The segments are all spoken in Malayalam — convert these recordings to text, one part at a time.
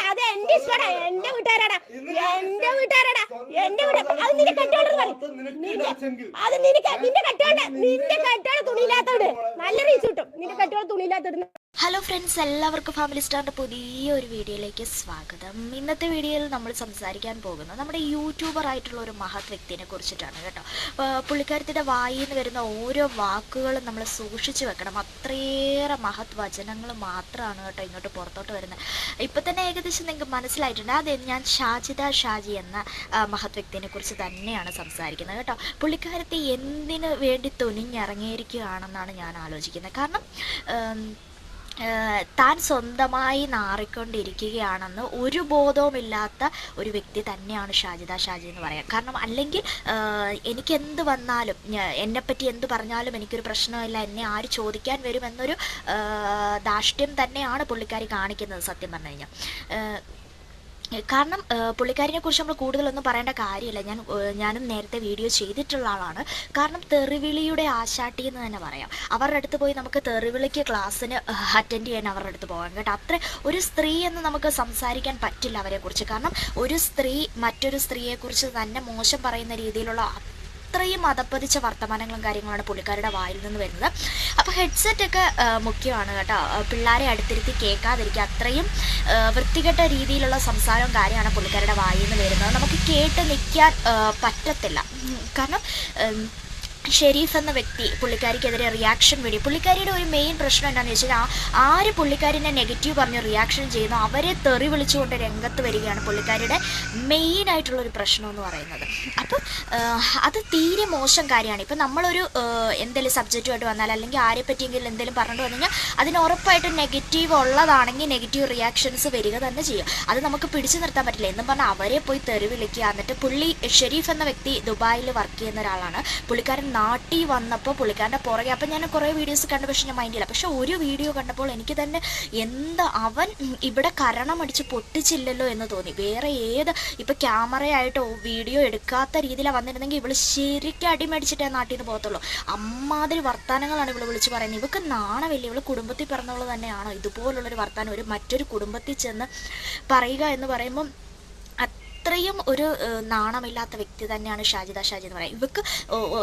അത് എന്റെ ഇഷ്ടടാ, എന്റെ വീട്ടുകാരാടാ, എന്റെ വീട്ടുകാരാടാ, എന്റെ വീട്ടുകാർ. അത് നിന്റെ കെട്ടോട് അത് നിന്റെ കെട്ടോട് തുണിയില്ലാത്തോട് നല്ല റീച്ച് കിട്ടും. നിന്റെ കെട്ടോട് തുണിയില്ലാത്തോട്. ഹലോ ഫ്രണ്ട്സ്, എല്ലാവർക്കും ഫാമിലി സ്റ്റാറിൻ്റെ പുതിയൊരു വീഡിയോയിലേക്ക് സ്വാഗതം. ഇന്നത്തെ വീഡിയോയിൽ നമ്മൾ സംസാരിക്കാൻ പോകുന്നത് നമ്മുടെ യൂട്യൂബർ ആയിട്ടുള്ള ഒരു മഹത് വ്യക്തിനെ കുറിച്ചിട്ടാണ് കേട്ടോ. പുള്ളിക്കാരത്തിൻ്റെ വായിൽ നിന്ന് വരുന്ന ഓരോ വാക്കുകളും നമ്മൾ സൂക്ഷിച്ചു വെക്കണം. അത്രയേറെ മഹത് വചനങ്ങൾ മാത്രമാണ് കേട്ടോ ഇങ്ങോട്ട് പുറത്തോട്ട് വരുന്നത്. ഇപ്പം തന്നെ ഏകദേശം നിങ്ങൾക്ക് മനസ്സിലായിട്ടുണ്ട്. അത് ഞാൻ ഷാജിദ ഷാജി എന്ന മഹത് വ്യക്തിനെ കുറിച്ച് തന്നെയാണ് സംസാരിക്കുന്നത് കേട്ടോ. പുള്ളിക്കാരത്തി എന്തിനു വേണ്ടി തുനിഞ്ഞിറങ്ങിയിരിക്കുകയാണെന്നാണ് ഞാൻ ആലോചിക്കുന്നത്. കാരണം താൻ സ്വന്തമായി നാറിക്കൊണ്ടിരിക്കുകയാണെന്ന് ഒരു ബോധവുമില്ലാത്ത ഒരു വ്യക്തി തന്നെയാണ് ഷാജിദ ഷാജി എന്ന് പറയാം. കാരണം അല്ലെങ്കിൽ എനിക്കെന്ത് വന്നാലും, എന്നെപ്പറ്റി എന്ത് പറഞ്ഞാലും എനിക്കൊരു പ്രശ്നമില്ല, എന്നെ ആര് ചോദിക്കാൻ വരുമെന്നൊരു ധാർഷ്ട്യം തന്നെയാണ് പുള്ളിക്കാരി കാണിക്കുന്നത് സത്യം പറഞ്ഞു കഴിഞ്ഞാൽ. കാരണം പുള്ളിക്കാരിനെ കുറിച്ച് നമ്മൾ കൂടുതലൊന്നും പറയേണ്ട കാര്യമില്ല. ഞാനും നേരത്തെ വീഡിയോ ചെയ്തിട്ടുള്ള ആളാണ്. കാരണം തെറിവിളിയുടെ ആശാട്ടി എന്ന് തന്നെ പറയാം. അവരുടെ അടുത്ത് പോയി നമുക്ക് തെറിവിളിക്ക് ക്ലാസ്സിന് അറ്റൻഡ് ചെയ്യാൻ അവരുടെ അടുത്ത് പോകാം കേട്ടോ. അത്ര ഒരു സ്ത്രീ എന്ന് നമുക്ക് സംസാരിക്കാൻ പറ്റില്ല അവരെക്കുറിച്ച്. കാരണം ഒരു സ്ത്രീ മറ്റൊരു സ്ത്രീയെക്കുറിച്ച് തന്നെ മോശം പറയുന്ന രീതിയിലുള്ള അത്രയും അതപ്പതിച്ച വർത്തമാനങ്ങളും കാര്യങ്ങളാണ് പുള്ളിക്കാരുടെ വായിൽ നിന്ന് വരുന്നത്. അപ്പോൾ ഹെഡ്സെറ്റൊക്കെ മുഖ്യമാണ് കേട്ടോ. പിള്ളേരെ അടുത്തിരുത്തി കേൾക്കാതിരിക്കുക. അത്രയും വൃത്തികെട്ട രീതിയിലുള്ള സംസാരവും കാര്യമാണ് പുള്ളിക്കാരുടെ വായിൽ നിന്ന് വരുന്നത്. നമുക്ക് കേട്ട് നിൽക്കാൻ പറ്റത്തില്ല. കാരണം ഷെരീഫ് എന്ന വ്യക്തി പുള്ളിക്കാരിക്കെതിരെ റിയാക്ഷൻ വീഡിയോ, പുള്ളിക്കാരിയുടെ ഒരു മെയിൻ പ്രശ്നം എന്താണെന്ന് വെച്ചാൽ ആര് പുള്ളിക്കാരിനെ നെഗറ്റീവ് പറഞ്ഞ് റിയാക്ഷൻ ചെയ്യുന്നു അവരെ തെറി വിളിച്ചുകൊണ്ട് രംഗത്ത് വരികയാണ് പുള്ളിക്കാരിയുടെ മെയിനായിട്ടുള്ളൊരു പ്രശ്നം എന്ന് പറയുന്നത്. അപ്പം അത് തീരെ മോശം കാര്യമാണ്. ഇപ്പം നമ്മളൊരു എന്തെങ്കിലും സബ്ജക്റ്റുമായിട്ട് വന്നാൽ അല്ലെങ്കിൽ ആരെ പറ്റിയെങ്കിലും എന്തെങ്കിലും പറഞ്ഞിട്ട് വന്നു കഴിഞ്ഞാൽ അതിന് ഉറപ്പായിട്ടും നെഗറ്റീവ് ഉള്ളതാണെങ്കിൽ നെഗറ്റീവ് റിയാക്ഷൻസ് വരിക തന്നെ ചെയ്യും. അത് നമുക്ക് പിടിച്ചു നിർത്താൻ പറ്റില്ല. എന്നും പറഞ്ഞാൽ അവരെ പോയി തെറി വിളിക്കുക. എന്നിട്ട് ഷെരീഫ് എന്ന വ്യക്തി ദുബായിൽ വർക്ക് ചെയ്യുന്ന ഒരാളാണ്. പുള്ളിക്കാരൻ നാട്ടിൽ വന്നപ്പോൾ പുള്ളിക്കാരൻ്റെ പുറകെ, അപ്പം ഞാൻ കുറേ വീഡിയോസ് കണ്ടു, പക്ഷെ ഞാൻ മൈൻഡില്ല. പക്ഷെ ഒരു വീഡിയോ കണ്ടപ്പോൾ എനിക്ക് തന്നെ അവൻ ഇവിടെ കരണമടിച്ച് പൊട്ടിച്ചില്ലല്ലോ എന്ന് തോന്നി. വേറെ ഇപ്പം ക്യാമറയായിട്ടോ വീഡിയോ എടുക്കാത്ത രീതിയിലാണ് വന്നിരുന്നെങ്കിൽ ഇവള് ശരിക്കും അടിമേടിച്ചിട്ടേ നാട്ടിൽ നിന്ന് പോകത്തുള്ളൂ. അമ്മാതിരി വർത്താനങ്ങളാണ് ഇവള് വിളിച്ച് പറയുന്നത്. ഇവൾക്ക് നാണമില്ല. ഇവള് കുടുംബത്തിൽ പറഞ്ഞവള് തന്നെയാണോ ഇതുപോലുള്ളൊരു വർത്താനം മറ്റൊരു കുടുംബത്തിൽ ചെന്ന് പറയുക എന്ന് പറയുമ്പം അത്രയും ഒരു നാണമില്ലാത്ത വ്യക്തി തന്നെയാണ് ഷാജിദ ഷാജി എന്ന് പറയാം. ഇവക്ക്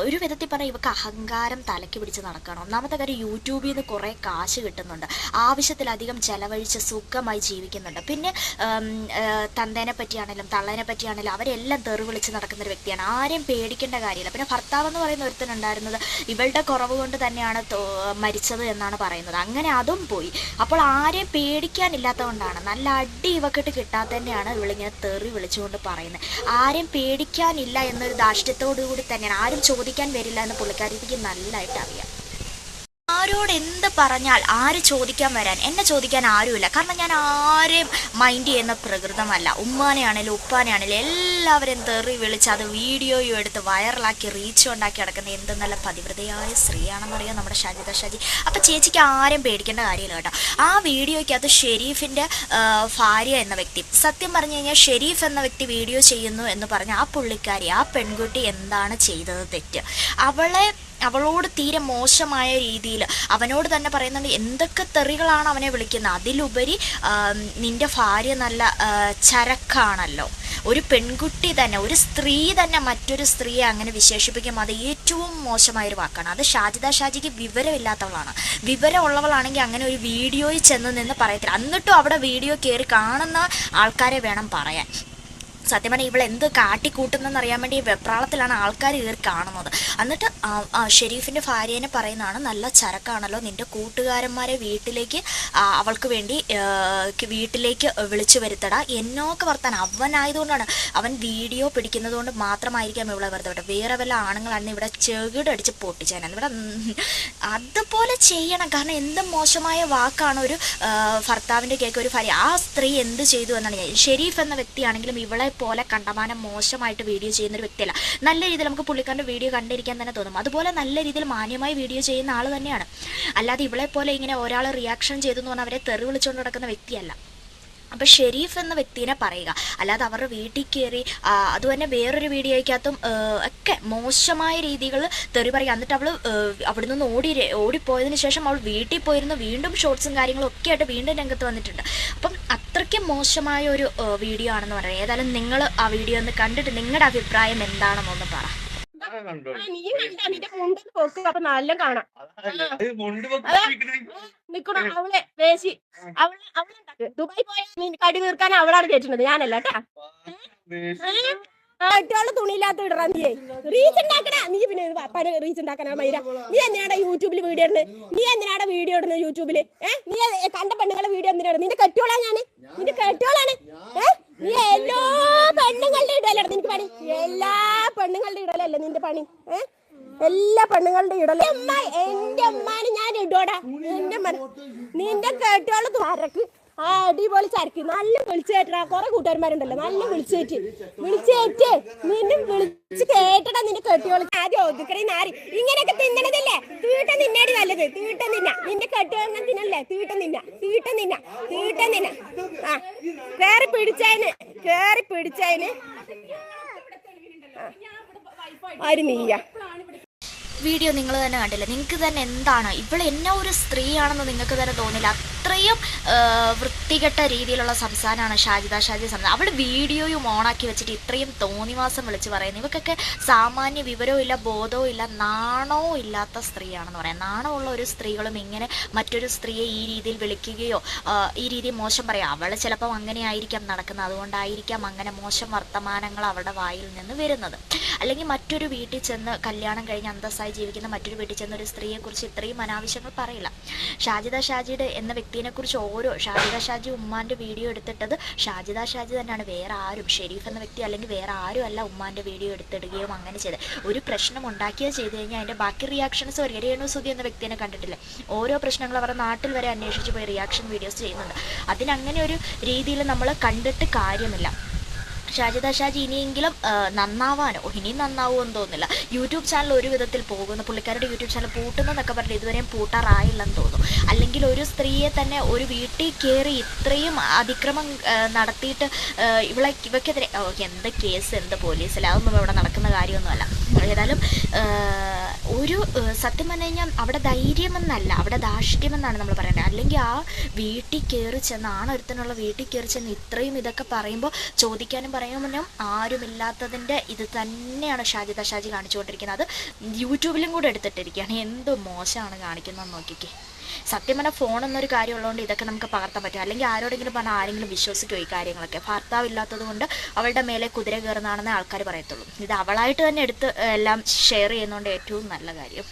ഒരു വിധത്തിൽ പറഞ്ഞാൽ ഇവക്ക് അഹങ്കാരം തലയ്ക്ക് പിടിച്ച് നടക്കണം. ഒന്നാമത്തെ കാര്യം, യൂട്യൂബിൽ നിന്ന് കുറേ കാശ് കിട്ടുന്നുണ്ട്, ആവശ്യത്തിലധികം ചെലവഴിച്ച് സുഖമായി ജീവിക്കുന്നുണ്ട്. പിന്നെ തന്തേനെ പറ്റിയാണെങ്കിലും തള്ളേനെ പറ്റിയാണെങ്കിലും അവരെല്ലാം തെറി വിളിച്ച് നടക്കുന്നൊരു വ്യക്തിയാണ്. ആരെയും പേടിക്കേണ്ട കാര്യമില്ല. പിന്നെ ഭർത്താവ് എന്ന് പറയുന്ന ഒരുത്തനുണ്ടായിരുന്നത് ഇവളുടെ കുറവ് കൊണ്ട് തന്നെയാണ് മരിച്ചത് എന്നാണ് പറയുന്നത്. അങ്ങനെ അതും പോയി. അപ്പോൾ ആരെയും പേടിക്കാനില്ലാത്തതുകൊണ്ടാണ്, നല്ല അടി ഇവക്കിട്ട് കിട്ടാത്ത തന്നെയാണ് ഇവളിങ്ങനെ തെറി വിളിച്ചുകൊണ്ട് പറയുന്നത്. ആരും പേടിക്കാനില്ല എന്നൊരു ധാർഷ്ട്യത്തോടു കൂടി തന്നെയാണ്. ആരും ചോദിക്കാൻ വരില്ല എന്ന് പുള്ളിക്കാരിക്ക് നല്ലതായിട്ട് അറിയാം. ആരോട് എന്ത് പറഞ്ഞാൽ ആര് ചോദിക്കാൻ വരാൻ, എന്നെ ചോദിക്കാൻ ആരുമില്ല. കാരണം ഞാൻ ആരെയും മൈൻഡ് ചെയ്യുന്ന പ്രകൃതമല്ല. ഉമ്മാനെയാണേലും ഉപ്പാനെയാണേലും എല്ലാവരും തെറി വിളിച്ച് അത് വീഡിയോയും എടുത്ത് വൈറലാക്കി റീച്ച് ഉണ്ടാക്കി കിടക്കുന്ന എന്ത് നല്ല പതിവ്രതയായ സ്ത്രീയാണെന്നറിയാം നമ്മുടെ ഷാജിദ ഷാജി. അപ്പം ചേച്ചിക്ക് ആരും പേടിക്കേണ്ട കാര്യമില്ല കേട്ടോ. ആ വീഡിയോയ്ക്കകത്ത് ഷെരീഫിൻ്റെ ഭാര്യ എന്ന വ്യക്തി, സത്യം പറഞ്ഞു കഴിഞ്ഞാൽ ഷെരീഫ് എന്ന വ്യക്തി വീഡിയോ ചെയ്യുന്നു എന്ന് പറഞ്ഞാൽ ആ പുള്ളിക്കാരി, ആ പെൺകുട്ടി എന്താണ് ചെയ്തത് തെറ്റ്? അവളോട് തീരെ മോശമായ രീതിയിൽ അവനോട് തന്നെ പറയുന്നുണ്ട് എന്തൊക്കെ തെറികളാണ് അവനെ വിളിക്കുന്നത്. അതിലുപരി നിൻ്റെ ഭാര്യ നല്ല ചരക്കാണല്ലോ. ഒരു പെൺകുട്ടി തന്നെ, ഒരു സ്ത്രീ തന്നെ മറ്റൊരു സ്ത്രീയെ അങ്ങനെ വിശേഷിപ്പിക്കും, അത് ഏറ്റവും മോശമായൊരു വാക്കാണ്. അത് ഷാജിദ ഷാജിക്ക് വിവരമില്ലാത്തവളാണ്. വിവരമുള്ളവളാണെങ്കിൽ അങ്ങനെ ഒരു വീഡിയോയിൽ ചെന്ന് നിന്ന് പറയത്തില്ല. എന്നിട്ടും അവിടെ വീഡിയോ കയറി കാണുന്ന ആൾക്കാരെ വേണം പറയാൻ. സത്യം പറഞ്ഞാൽ ഇവളെന്ത് കാട്ടിക്കൂട്ടുന്നെന്ന് അറിയാൻ വേണ്ടി വെപ്രാളത്തിലാണ് ആൾക്കാർ കയറി കാണുന്നത്. എന്നിട്ട് ഷെരീഫിൻ്റെ ഭാര്യേനെ പറയുന്നതാണ് നല്ല ചരക്കാണല്ലോ, നിൻ്റെ കൂട്ടുകാരന്മാരെ വീട്ടിലേക്ക് അവൾക്ക് വേണ്ടി വീട്ടിലേക്ക് വിളിച്ചു വരുത്തടാ എന്നൊക്കെ വർത്താനം. അവനായതുകൊണ്ടാണ്, അവൻ വീഡിയോ പിടിക്കുന്നത് കൊണ്ട് മാത്രമായിരിക്കാം ഇവിടെ വെറുതെ വിട്ടത്. വേറെ വല്ല ആണുങ്ങളാണ് ഇവിടെ ചെകിടടിച്ച് പൊട്ടിച്ചേനാണ് ഇവിടെ. അതുപോലെ ചെയ്യണം. കാരണം എന്ത് മോശമായ വാക്കാണ് ഒരു ഭർത്താവിൻ്റെ കേക്ക് ഒരു ഭാര്യ. ആ സ്ത്രീ എന്ത് ചെയ്തു എന്നാണ് ഞാൻ. ഷെരീഫ് എന്ന വ്യക്തിയാണെങ്കിലും ഇവളെ പോലെ കണ്ടമാനം മോശമായിട്ട് വീഡിയോ ചെയ്യുന്നൊരു വ്യക്തിയല്ല. നല്ല രീതിയിൽ നമുക്ക് പുള്ളിക്കാരൻ്റെ വീഡിയോ കണ്ടിരിക്കാൻ തന്നെ തോന്നും. അതുപോലെ നല്ല രീതിയിൽ മാന്യമായി വീഡിയോ ചെയ്യുന്ന ആൾ തന്നെയാണ്. അല്ലാതെ ഇവളെ പോലെ ഇങ്ങനെ ഒരാൾ റിയാക്ഷൻ ചെയ്തു എന്ന് പറഞ്ഞാൽ അവരെ തെറി വിളിച്ചുകൊണ്ട് നടക്കുന്ന വ്യക്തിയല്ല. അപ്പോൾ ഷെരീഫ് എന്ന വ്യക്തിനെ പറയുക, അല്ലാതെ അവരുടെ വീട്ടിൽ കയറി അതുതന്നെ വേറൊരു വീഡിയോയ്ക്കകത്തും ഒക്കെ മോശമായ രീതികൾ തെറി പറയുക. എന്നിട്ട് അവൾ അവിടെ നിന്ന് ഓടിപ്പോയതിന് ശേഷം അവൾ വീട്ടിൽ പോയിരുന്നു വീണ്ടും ഷോർട്സും കാര്യങ്ങളും ഒക്കെ ആയിട്ട് വീണ്ടും രംഗത്ത് വന്നിട്ടുണ്ട്. അപ്പം അത്രയ്ക്ക് അത്രയും മോശമായ ഒരു വീഡിയോ ആണെന്ന് പറയാം. ഏതായാലും നിങ്ങൾ ആ വീഡിയോ ഒന്ന് കണ്ടിട്ട് നിങ്ങളുടെ അഭിപ്രായം എന്താണെന്നൊന്ന് പറ. നീ കണ്ടാ നിന്റെ മുണ്ട് പോക്ക് അപ്പൊ നല്ല കാണാം. നിക്കണോ അവളെ വേശി അവളെ ദുബായി പോയ കടി തീർക്കാൻ അവളാണ് കേട്ടുന്നത്, ഞാനല്ല കേട്ടാ. കെട്ടിയോള് തുണിയില്ലാത്ത ഇടറാ നീ റീച്ച് ഉണ്ടാക്കണ. നീ പിന്നെ റീച്ച് ഉണ്ടാക്കാനാ മൈര. നീ എന്തിനാടാ യൂട്യൂബിൽ വീഡിയോ ഇടുന്നത്? നീ എന്തിനാടാ വീഡിയോ ഇടുന്നത് യൂട്യൂബില്? നീ കണ്ട പെണ്ണുങ്ങളെ വീഡിയോ എന്തിനാണ്? നിന്റെ കെട്ടിയോളാ ഞാന്, നിന്റെ കെട്ടിയോളാണ്. നീ എല്ലാ പെണ്ണുങ്ങളുടെ ഇടലാണ് നിനക്ക് പണി. എല്ലാ പെണ്ണുങ്ങളുടെ ഇടലല്ലേ നിന്റെ പണി. എല്ലാ പെണ്ണുങ്ങളുടെ ഇടല. എന്റെ അമ്മാന് ഞാൻ ഇടോടാ. നിന്റെ കെട്ടിയോള് അരക്ക് അടിപൊളി ചരക്ക് നല്ല വിളിച്ചു കേട്ടടാ. കുറെ കൂട്ടുകാരന്മാരുണ്ടല്ലോ നല്ല വിളിച്ചേറ്റ് നിന്നെ വിളിച്ച് കേട്ടടാ. നിന്റെ കെട്ടിയോളി ആദ്യം ഒതുക്കണേ നാരി. ഇങ്ങനെയൊക്കെ തിന്നണതല്ലേ തീട്ടം തിന്നാടി നല്ലത്. തീട്ടം തിന്ന നിന്റെ കെട്ടിയോളെ തിന്നല്ലേ. തീട്ടം തിന്ന ആ കേറി പിടിച്ചതിന് ആര് നീയ. വീഡിയോ നിങ്ങൾ തന്നെ കണ്ടില്ല, നിങ്ങൾക്ക് തന്നെ എന്താണ് ഇവൾ എന്നെ ഒരു സ്ത്രീയാണെന്ന് നിങ്ങൾക്ക് തന്നെ തോന്നില്ല. അത്രയും വൃത്തികെട്ട രീതിയിലുള്ള സംസാരമാണ് ഷാജിദ ഷാജി സംസാരം. അവൾ വീഡിയോയും ഓണാക്കി വെച്ചിട്ട് ഇത്രയും തോന്നിവാസം വിളിച്ച് പറയുന്നു. ഇവക്കൊക്കെ സാമാന്യ വിവരവും ഇല്ല, ബോധവും ഇല്ല, നാണവും ഇല്ലാത്ത സ്ത്രീയാണെന്ന് പറയാം. നാണമുള്ള ഒരു സ്ത്രീകളും ഇങ്ങനെ മറ്റൊരു സ്ത്രീയെ ഈ രീതിയിൽ വിളിക്കുകയോ ഈ രീതിയിൽ മോശം പറയാം. അവൾ ചിലപ്പം അങ്ങനെ ആയിരിക്കാം നടക്കുന്നത്, അതുകൊണ്ടായിരിക്കാം അങ്ങനെ മോശം വർത്തമാനങ്ങൾ അവളുടെ വായിൽ നിന്ന് വരുന്നത്. അല്ലെങ്കിൽ മറ്റൊരു വീട്ടിൽ ചെന്ന് കല്യാണം കഴിഞ്ഞ് അന്തസ്സായി ജീവിക്കുന്ന മറ്റൊരു വീട്ടിൽ ചെന്ന ഒരു സ്ത്രീയെക്കുറിച്ച് ഇത്രയും അനാവശ്യങ്ങൾ പറയില്ല. ഷാജിദ ഷാജിയുടെ എന്ന വ്യക്തിയെക്കുറിച്ച് ഷാജിദ ഷാജി ഉമ്മാൻ്റെ വീഡിയോ എടുത്തിട്ടത് ഷാജിദ ഷാജി തന്നെയാണ്. വേറെ ആരും ഷെരീഫ് എന്ന വ്യക്തി അല്ലെങ്കിൽ വേറെ ആരും അല്ല ഉമ്മാൻ്റെ വീഡിയോ എടുത്തിടുകയും അങ്ങനെ ചെയ്ത് ഒരു പ്രശ്നം ഉണ്ടാക്കിയത് ചെയ്ത് കഴിഞ്ഞാൽ അതിൻ്റെ ബാക്കി റിയാക്ഷൻസ് ഒരു രേണു സുധി എന്ന വ്യക്തിനെ കണ്ടിട്ടില്ല. ഓരോ പ്രശ്നങ്ങൾ അവരുടെ നാട്ടിൽ വരെ അന്വേഷിച്ച് പോയി റിയാക്ഷൻ വീഡിയോസ് ചെയ്യുന്നുണ്ട്. അതിനങ്ങനെ ഒരു രീതിയിൽ നമ്മൾ കണ്ടിട്ട് കാര്യമില്ല. ഷാജിദ ഷാജി ഇനിയെങ്കിലും നന്നാവാനോ ഇനിയും നന്നാവുമെന്ന് തോന്നുന്നില്ല. യൂട്യൂബ് ചാനൽ ഒരു വിധത്തിൽ പോകുന്നു. പുള്ളിക്കാരുടെ യൂട്യൂബ് ചാനൽ പൂട്ടുന്നതൊക്കെ പറഞ്ഞിട്ട് ഇതുവരെയും പൂട്ടാറായില്ലെന്ന് തോന്നുന്നു. അല്ലെങ്കിൽ ഒരു സ്ത്രീയെ തന്നെ ഒരു വീട്ടിൽ കയറി ഇത്രയും അതിക്രമം നടത്തിയിട്ട് ഇവക്കെതിരെ എന്ത് കേസ് എന്ത് പോലീസിൽ അതൊന്നും ഇവിടെ നടക്കുന്ന കാര്യമൊന്നുമല്ല. ഏതായാലും ഒരു സത്യം പറഞ്ഞു കഴിഞ്ഞാൽ അവിടെ ധൈര്യമെന്നല്ല, അവിടെ ധാർഷ്ട്യമെന്നാണ് നമ്മൾ പറയേണ്ടത്. അല്ലെങ്കിൽ ആ വീട്ടിൽ കയറി ചെന്ന് ആണൊരുത്തനുള്ള വീട്ടിൽ കയറി ചെന്ന് ഇത്രയും ഇതൊക്കെ പറയുമ്പോൾ ചോദിക്കാനും പറയുമ്പോഴും ആരുമില്ലാത്തതിൻ്റെ ഇത് തന്നെയാണ് ഷാജിദ ഷാജി കാണിച്ചുകൊണ്ടിരിക്കുന്നത്. അത് യൂട്യൂബിലും കൂടെ എടുത്തിട്ടിരിക്കുകയാണ്. എന്ത് മോശമാണ് കാണിക്കുന്നതെന്ന് നോക്കിക്കേ. സത്യം പറഞ്ഞാൽ ഫോൺ എന്നൊരു കാര്യം ഉള്ളതുകൊണ്ട് ഇതൊക്കെ നമുക്ക് പകർത്താൻ പറ്റും. അല്ലെങ്കിൽ ആരോടെങ്കിലും പറഞ്ഞാൽ ആരെങ്കിലും വിശ്വസിക്കുമോ ഈ കാര്യങ്ങളൊക്കെ? ഭർത്താവില്ലാത്തത് കൊണ്ട് അവളുടെ മേലെ കുതിര കയറുന്നതാണെന്ന് ആൾക്കാർ പറയത്തുള്ളൂ. ഇത് അവളായിട്ട് തന്നെ എടുത്ത് എല്ലാം ഷെയർ ചെയ്യുന്നതുകൊണ്ട് ഏറ്റവും നല്ല കാര്യം.